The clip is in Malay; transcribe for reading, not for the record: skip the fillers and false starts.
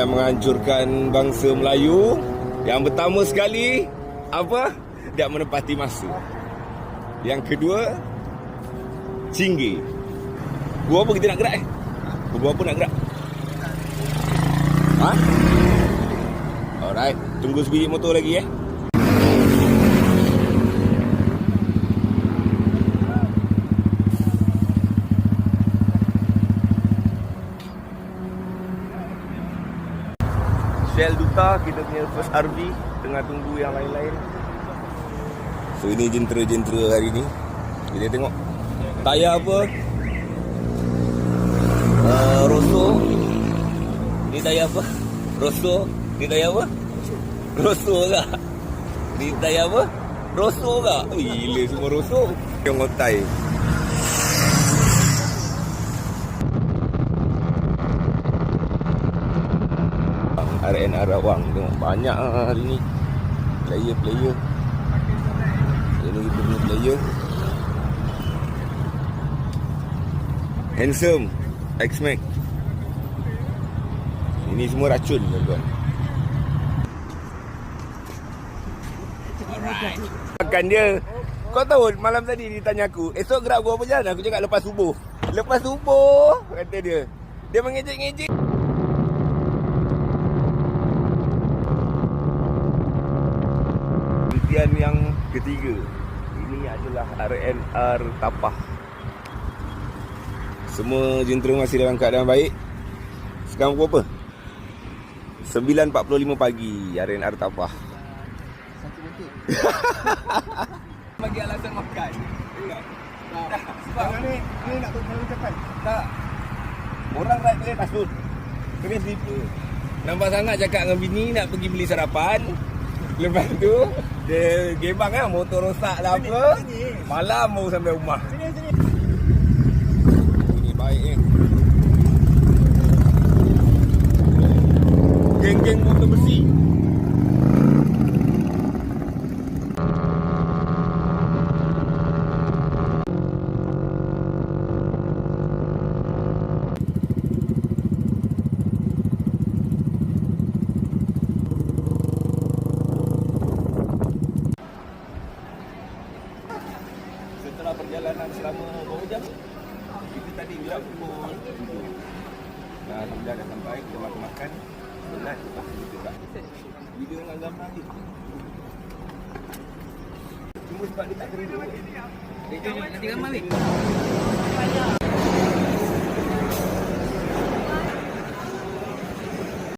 yang menghancurkan bangsa Melayu. Yang pertama sekali, apa? Dia menepati masa. Yang kedua, Cinggi. Gua apa kita nak gerak Gua apa nak gerak? Ha? Alright, tunggu sebiji motor lagi Shell Duta, kita punya first RV. Tengah tunggu yang lain-lain. So ini jentera-jentera hari ni. Kita tengok tayar apa? Rosso. Ni tayar apa? Rosso. Ni tayar apa? Rosso tak? Ni tayar apa? Rosso tak? Gila semua Rosso. Tengok tai. RNR Rawang. Tengok banyak hari ni player. Ini kita punya player. Handsome X-Max. Ini semua racun tuan-tuan. Alright. Makan dia. Kau tahu malam tadi dia tanya aku, esok gerak gua apa jalan? Aku cakap lepas subuh. Lepas subuh kata dia. Dia mengejek-ngejek. Yang ketiga, ini adalah RNR Tapah. Semua jentera masih dalam keadaan baik. Sekarang pukul apa? 9.45 pagi. RNR Tapah. Bagi alasan makan. Sebab ni nak terlalu cepat. Tak. Orang ride boleh tasut. Kena sleeper. Nampak sangat cakap dengan bini nak pergi beli sarapan. Lepas tu dia gebang kan, motor rosak lah apa. Malam baru sampai rumah. Ini baik ni. Geng-geng motor besi. Setelah perjalanan selama berapa jam? Kita tadi bilang pukul 7. Dah alhamdulillah dah sampai. Kita makan-makan. Berat. Lepas tu kita buka video dengan gambar ni. Cuma sebab dia tak kena dulu. Nanti gambar ni.